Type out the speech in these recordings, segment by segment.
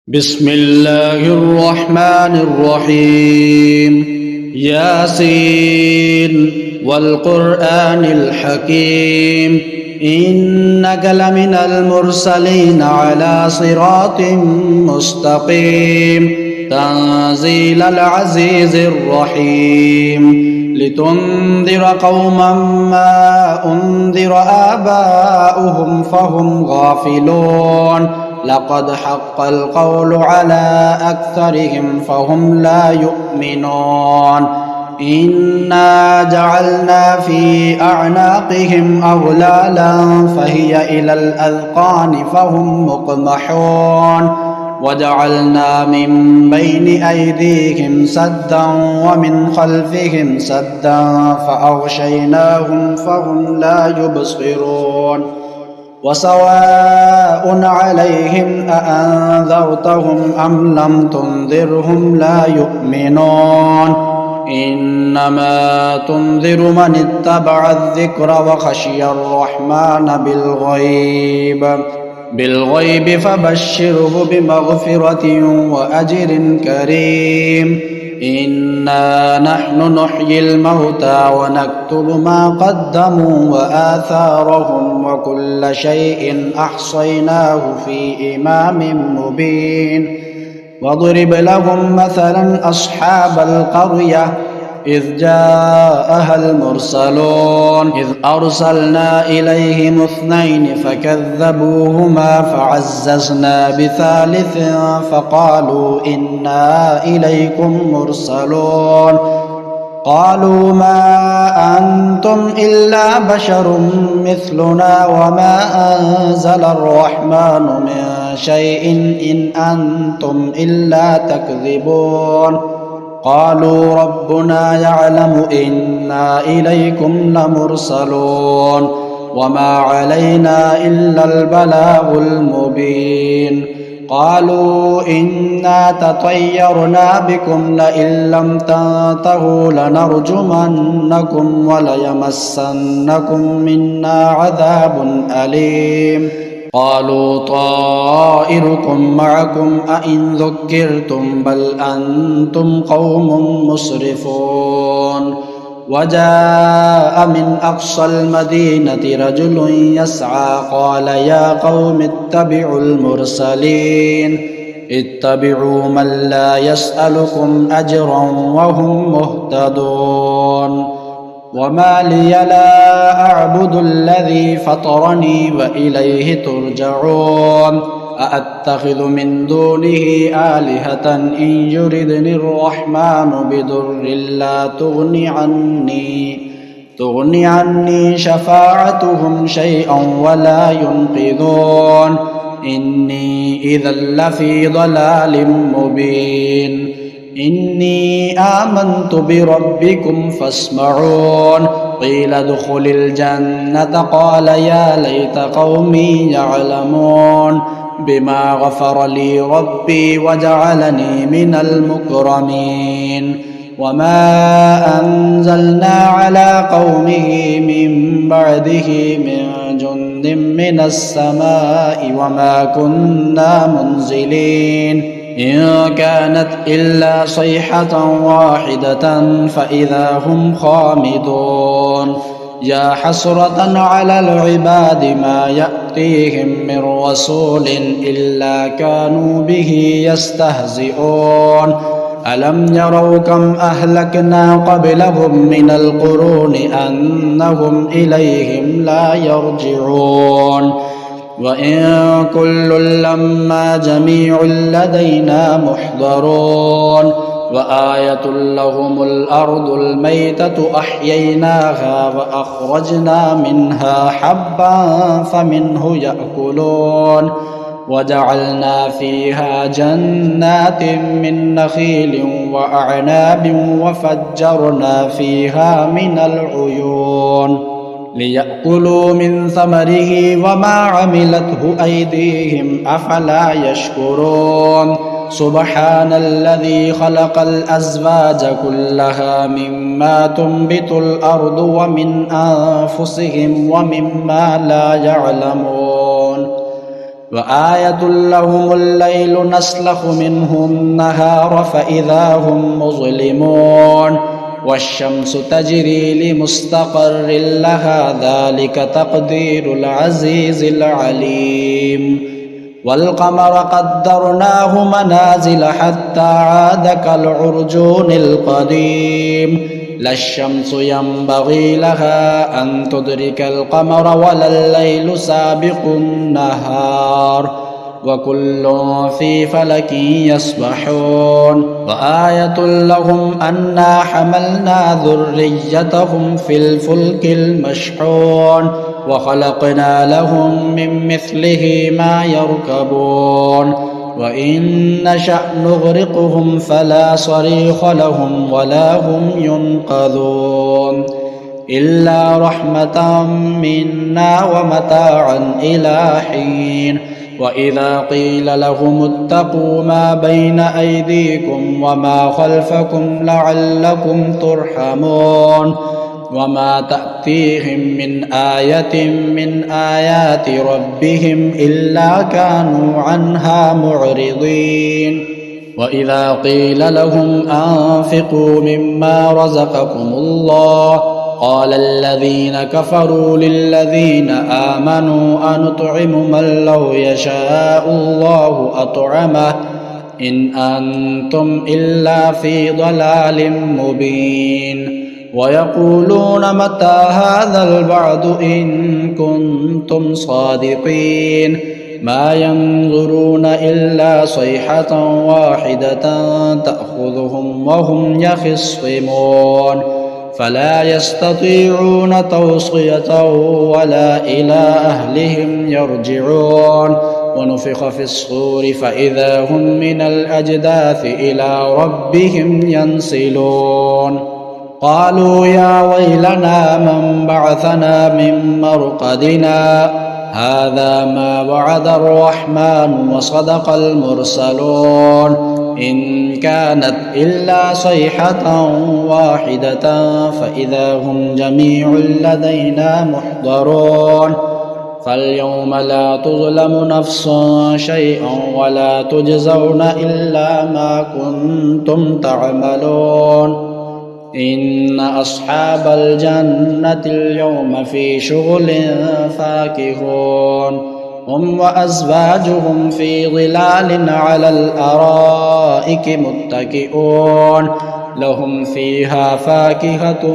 بسم الله الرحمن الرحيم ياسين والقرآن الحكيم إنك لمن المرسلين على صراط مستقيم تنزيل العزيز الرحيم لتنذر قوما ما أنذر آباؤهم فهم غافلون لقد حق القول على أكثرهم فهم لا يؤمنون إنا جعلنا في أعناقهم أغلالا فهي إلى الأذقان فهم مقمحون وجعلنا من بين أيديهم سدا ومن خلفهم سدا فأغشيناهم فهم لا يبصرون وسواء عليهم أأنذرتهم أم لم تنذرهم لا يؤمنون إنما تنذر من اتبع الذكر وخشي الرحمن بالغيب فبشره بمغفرة وأجر كريم إنا نحن نحيي الموتى ونكتب ما قدموا وآثارهم وكل شيء أحصيناه في إمام مبين واضرب لهم مثلا أصحاب القرية إذ جاءها المرسلون إذ أرسلنا إليهم اثنين فكذبوهما فعززنا بثالث فقالوا إنا إليكم مرسلون قالوا ما أنتم إلا بشر مثلنا وما أنزل الرحمن من شيء إن أنتم إلا تكذبون قالوا ربنا يعلم إنا إليكم لمرسلون وما علينا إلا البلاغ المبين قالوا إنا تطيرنا بكم لئن لم تنتهوا لنرجمنكم وليمسنكم منا عذاب أليم قالوا طائركم معكم أئن ذكرتم بل أنتم قوم مسرفون وجاء من أقصى المدينة رجل يسعى قال يا قوم اتبعوا المرسلين اتبعوا من لا يسألكم أجرا وهم مهتدون وما لي لا أعبد الذي فطرني وإليه ترجعون أأتخذ من دونه آلهة إن يردني الرحمن بضر لا تغني عني شفاعتهم شيئا ولا ينقذون إني إذا لفي ضلال مبين إني آمنت بربكم فاسمعون قيل ادخل الجنة قال يا ليت قومي يعلمون بما غفر لي ربي وجعلني من المكرمين وما أنزلنا على قومه من بعده من جند من السماء وما كنا منزلين إن كانت إلا صيحة واحدة فإذا هم خامدون يا حسرة على العباد ما يأتيهم من رسول إلا كانوا به يستهزئون ألم يروا كم أهلكنا قبلهم من القرون أنهم إليهم لا يرجعون وإن كل لما جميع لدينا محضرون وآية لهم الأرض الميتة أحييناها وأخرجنا منها حبا فمنه يأكلون وجعلنا فيها جنات من نخيل وأعناب وفجرنا فيها من العيون ليأكلوا من ثمره وما عملته أيديهم أفلا يشكرون سبحان الذي خلق الأزواج كلها مما تنبت الأرض ومن أنفسهم ومما لا يعلمون وآية لهم الليل نسلخ منه النهار فإذا هم مظلمون والشمس تجري لمستقر لها ذلك تقدير العزيز العليم والقمر قدرناه منازل حتى عاد كالعرجون القديم لا الشمس ينبغي لها أن تدرك القمر ولا الليل سابق النهار وكل في فلك يسبحون وآية لهم أنا حملنا ذريتهم في الفلك المشحون وخلقنا لهم من مثله ما يركبون وإن نشأ نغرقهم فلا صريخ لهم ولا هم ينقذون إلا رحمة منا ومتاعا إلى حين وإذا قيل لهم اتقوا ما بين أيديكم وما خلفكم لعلكم ترحمون وما تأتيهم من آية من آيات ربهم إلا كانوا عنها معرضين وإذا قيل لهم أنفقوا مما رزقكم الله قال الذين كفروا للذين آمنوا أنطعم من لو يشاء الله أطعمه إن أنتم إلا في ضلال مبين ويقولون متى هذا الوعد إن كنتم صادقين ما ينظرون إلا صيحة واحدة تأخذهم وهم يخصمون فلا يستطيعون توصية ولا إلى أهلهم يرجعون ونفخ في الصور فإذا هم من الأجداث إلى ربهم ينسلون قالوا يا ويلنا من بعثنا من مرقدنا هذا ما وعد الرحمن وصدق المرسلون إن كانت إلا صيحة واحدة فإذا هم جميع لدينا محضرون فاليوم لا تظلم نفس شيئا ولا تجزون إلا ما كنتم تعملون إن أصحاب الجنة اليوم في شغل فاكهون هم وأزواجهم في ظلال على الأرائك متكئون لهم فيها فاكهة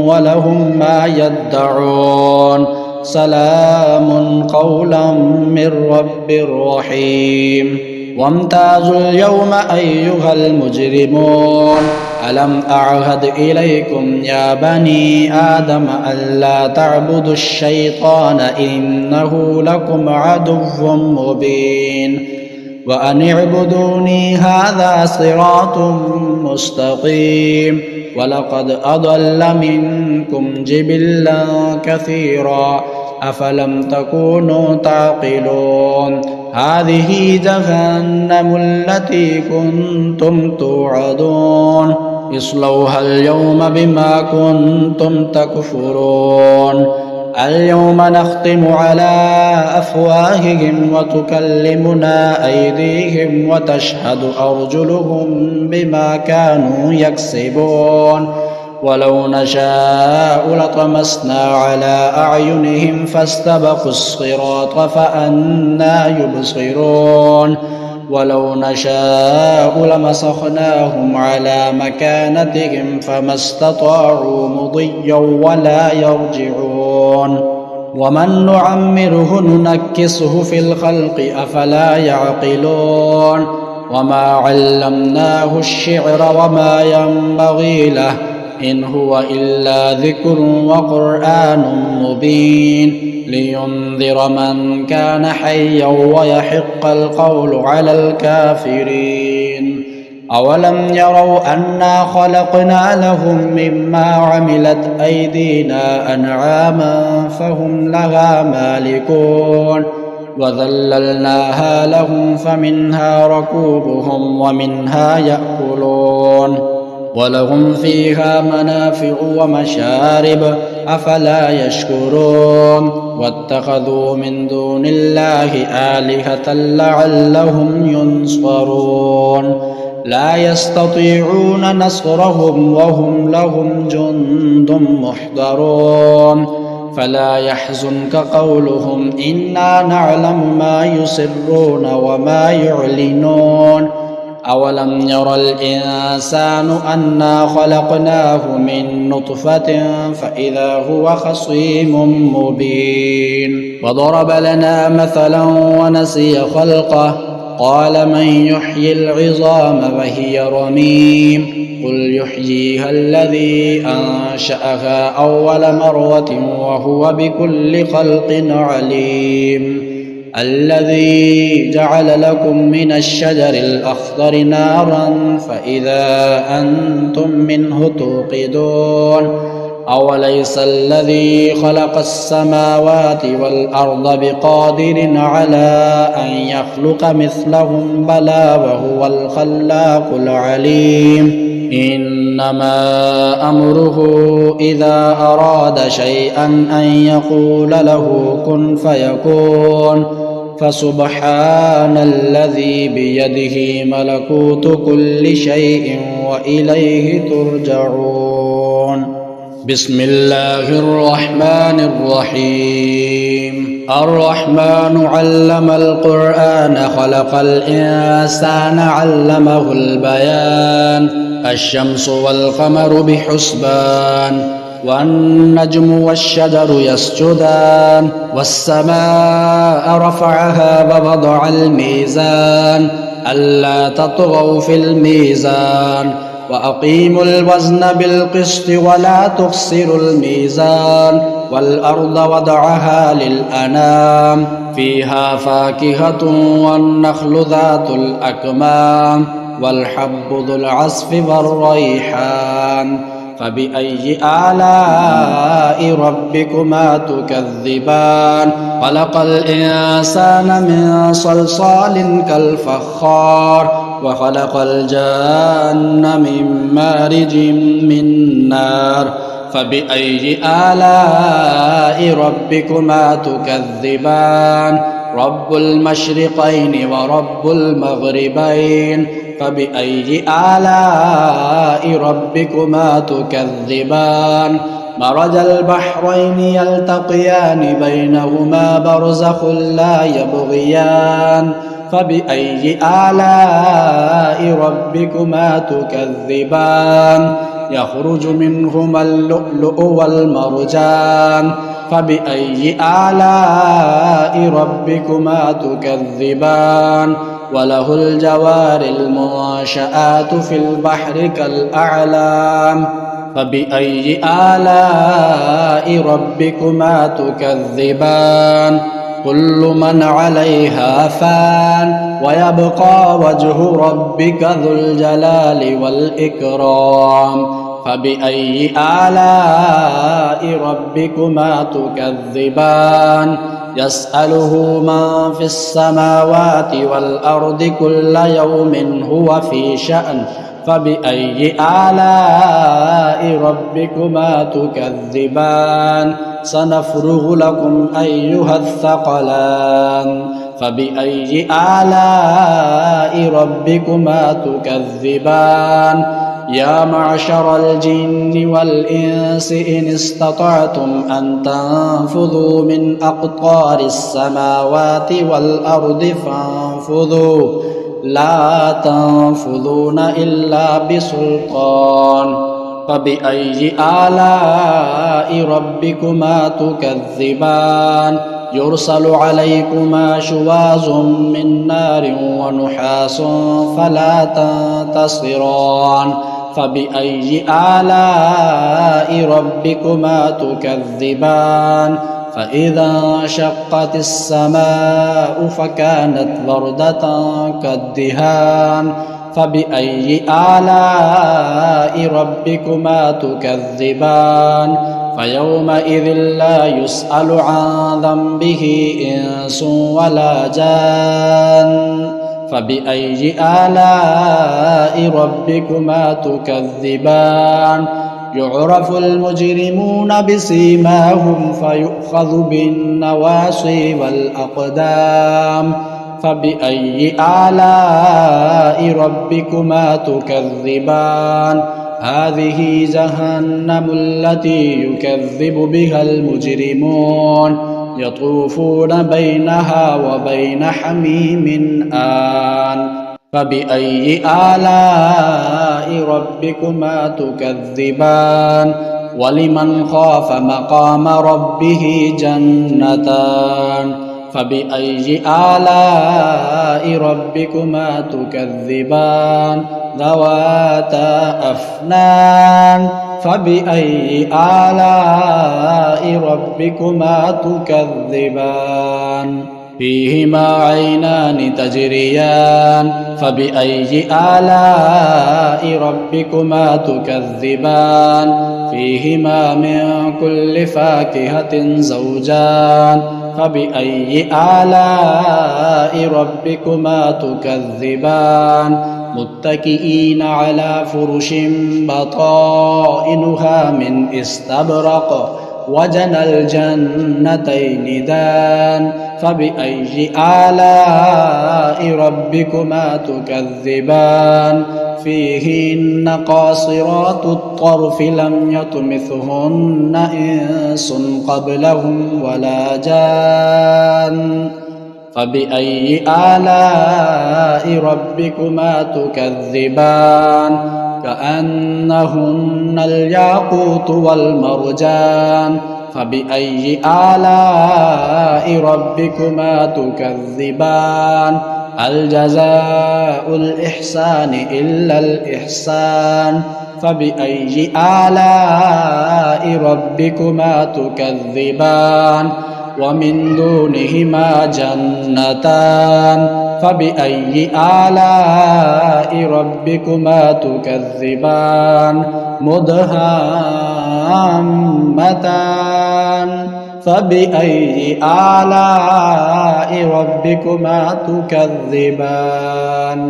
ولهم ما يدعون سلام قولا من رب رحيم وامتازوا اليوم أيها المجرمون ألم أعهد إليكم يا بني آدم ألا تعبدوا الشيطان إنه لكم عدو مبين وأن اعبدوني هذا صراط مستقيم ولقد أضل منكم جبلا كثيرا أفلم تكونوا تعقلون هذه جهنم التي كنتم توعدون اصلوها اليوم بما كنتم تكفرون اليوم نختم على أفواههم وتكلمنا أيديهم وتشهد أرجلهم بما كانوا يكسبون ولو نشاء لطمسنا على أعينهم فاستبقوا الصراط فأنى يبصرون ولو نشاء لمسخناهم على مكانتهم فما استطاعوا مضيا ولا يرجعون ومن نعمره ننكسه في الخلق أفلا يعقلون وما علمناه الشعر وما ينبغي له إن هو إلا ذكر وقرآن مبين لينذر من كان حيا ويحق القول على الكافرين أولم يروا أنا خلقنا لهم مما عملت أيدينا أنعاما فهم لها مالكون وذللناها لهم فمنها ركوبهم ومنها يأكلون ولهم فيها منافع ومشارب أفلا يشكرون واتخذوا من دون الله آلهة لعلهم ينصرون لا يستطيعون نصرهم وهم لهم جند محضرون فلا يحزنك قولهم إنا نعلم ما يسرون وما يعلنون أولم ير الإنسان أنا خلقناه من نطفة فإذا هو خصيم مبين وضرب لنا مثلا ونسي خلقه قال من يحيي العظام وهي رميم قل يحييها الذي أنشأها أول مرة وهو بكل خلق عليم الذي جعل لكم من الشجر الأخضر نارا فإذا أنتم منه توقدون أوليس الذي خلق السماوات والأرض بقادر على أن يخلق مثلهم بلى وهو الخلاق العليم إنما أمره إذا أراد شيئا أن يقول له كن فيكون فسبحان الذي بيده ملكوت كل شيء وإليه ترجعون بسم الله الرحمن الرحيم الرحمن علم القرآن خلق الإنسان علمه البيان الشمس والقمر بحسبان والنجم والشجر يسجدان والسماء رفعها ووضع الميزان ألا تطغوا في الميزان وأقيموا الوزن بالقسط ولا تخسروا الميزان والأرض وضعها للأنام فيها فاكهة والنخل ذات الأكمام والحب ذو العصف والريحان فبأي آلاء ربكما تكذبان خلق الإنسان من صلصال كالفخار وخلق الجان من مارج من نار فبأي آلاء ربكما تكذبان رب المشرقين ورب المغربين فبأي آلاء ربكما تكذبان مرج البحرين يلتقيان بينهما برزخ لا يبغيان فبأي آلاء ربكما تكذبان يخرج منهما اللؤلؤ والمرجان فبأي آلاء ربكما تكذبان وله الجوار المنشآت في البحر كالأعلام فبأي آلاء ربكما تكذبان كل من عليها فان ويبقى وجه ربك ذو الجلال والإكرام فبأي آلاء ربكما تكذبان يسأله من في السماوات والأرض كل يوم هو في شأن فبأي آلاء ربكما تكذبان سنفرغ لكم أيها الثقلان فبأي آلاء ربكما تكذبان يا معشر الجن والإنس إن استطعتم أن تنفذوا من أقطار السماوات والأرض فانفذوا لا تنفذون إلا بسلطان فبأي آلاء ربكما تكذبان يرسل عليكما شواظ من نار ونحاس فلا تنتصران فبأي آلاء ربكما تكذبان فإذا انشقت السماء فكانت وردة كالدهان فبأي آلاء ربكما تكذبان فيومئذ لا يسأل عن ذنبه إنس ولا جان فبأي آلاء ربكما تكذبان يعرف المجرمون بسيماهم فيؤخذ بالنواصي والأقدام فبأي آلاء ربكما تكذبان هذه جهنم التي يكذب بها المجرمون يطوفون بينها وبين حميم آن فبأي آلاء ربكما تكذبان ولمن خاف مقام ربه جنتان فبأي آلاء ربكما تكذبان ذواتا أفنان فبأي آلاء ربكما تكذبان فيهما عينان تجريان فبأي آلاء ربكما تكذبان فيهما من كل فاكهة زوجان فبأي آلاء ربكما تكذبان متكئين على فرش بطائنها من استبرق وجنى الجنتين دان فبأي آلاء ربكما تكذبان فيهن قاصرات الطرف لم يطمثهن إنس قبلهم ولا جان فبأي آلاء ربكما تكذبان كأنهن الياقوت والمرجان فبأي آلاء ربكما تكذبان هل جزاء الإحسان إلا الإحسان فبأي آلاء ربكما تكذبان ومن دونهما جنتان فبأي آلاء ربكما تكذبان مدهامتان فبأي آلاء ربكما تكذبان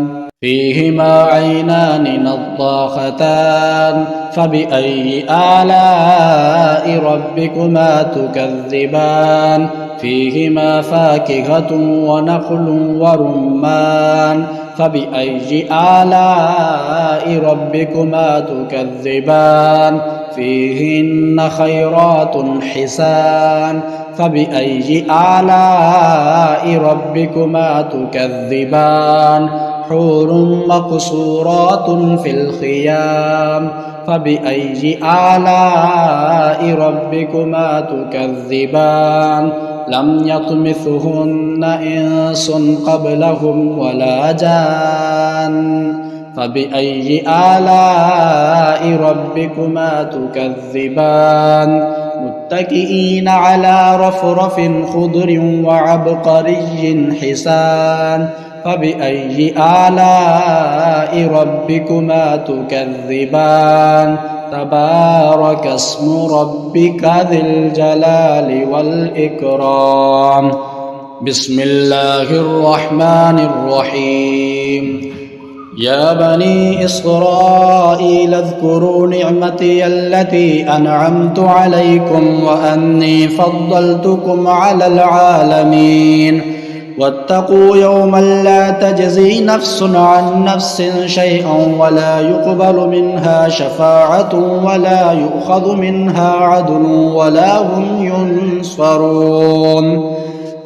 فيهما عينان نضاختان فبأي آلاء ربكما تكذبان فيهما فاكهة ونخل ورمان فبأي آلاء ربكما تكذبان فيهن خيرات حسان فبأي آلاء ربكما تكذبان حور مقصورات في الخيام فبأي آلاء ربكما تكذبان لم يطمثهن إنس قبلهم ولا جان فبأي آلاء ربكما تكذبان متكئين على رفرف خضر وعبقري حسان فبأي آلاء ربكما تكذبان تبارك اسم ربك ذي الجلال والإكرام بسم الله الرحمن الرحيم يا بني إسرائيل اذكروا نعمتي التي أنعمت عليكم وأني فضلتكم على العالمين واتقوا يوما لا تجزي نفس عن نفس شيئا ولا يقبل منها شفاعة ولا يؤخذ منها عدل ولا هم ينصرون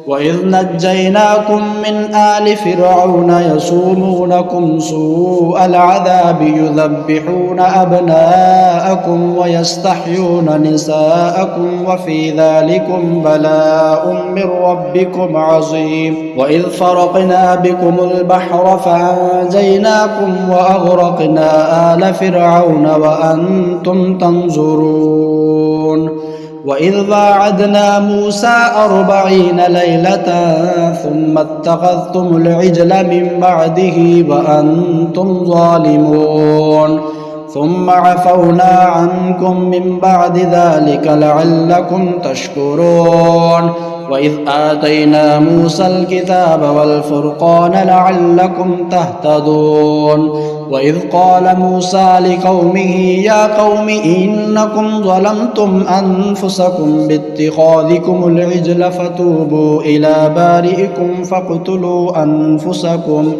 وإذ نجيناكم من آل فرعون يسومونكم سوء العذاب يذبحون أبناءكم ويستحيون نساءكم وفي ذلكم بلاء من ربكم عظيم وإذ فرقنا بكم البحر فأنجيناكم وأغرقنا آل فرعون وأنتم تنظرون وإذ واعدنا موسى 40 ليلة ثم اتخذتم العجل من بعده وأنتم ظالمون ثم عفونا عنكم من بعد ذلك لعلكم تشكرون وإذ آتينا موسى الكتاب والفرقان لعلكم تهتدون وإذ قال موسى لقومه يا قوم إنكم ظلمتم أنفسكم باتخاذكم العجل فتوبوا إلى بارئكم فاقتلوا أنفسكم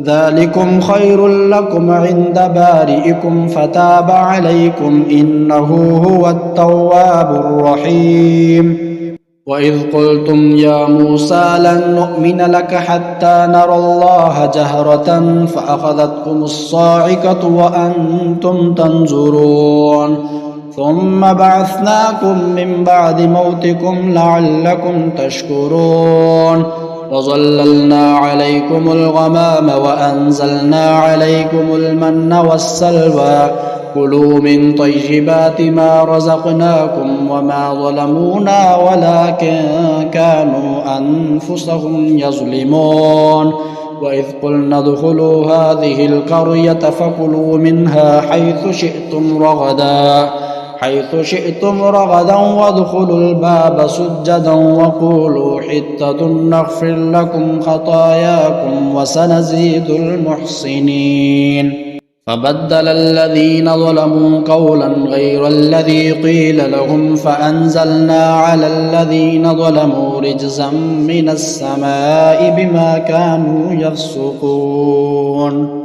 ذلكم خير لكم عند بارئكم فتاب عليكم إنه هو التواب الرحيم وإذ قلتم يا موسى لن نؤمن لك حتى نرى الله جهرة فأخذتكم الصاعقة وأنتم تنظرون ثم بعثناكم من بعد موتكم لعلكم تشكرون وظللنا عليكم الغمام وأنزلنا عليكم المن والسلوى كلوا من طيبات ما رزقناكم وما ظلمونا ولكن كانوا أنفسهم يظلمون وإذ قلنا ادخلوا هذه القرية فكلوا منها حيث شئتم رغدا وادخلوا الباب سجدا وقولوا حطة نغفر لكم خطاياكم وسنزيد المحسنين فبدل الذين ظلموا قولا غير الذي قيل لهم فأنزلنا على الذين ظلموا رجزا من السماء بما كانوا يفسقون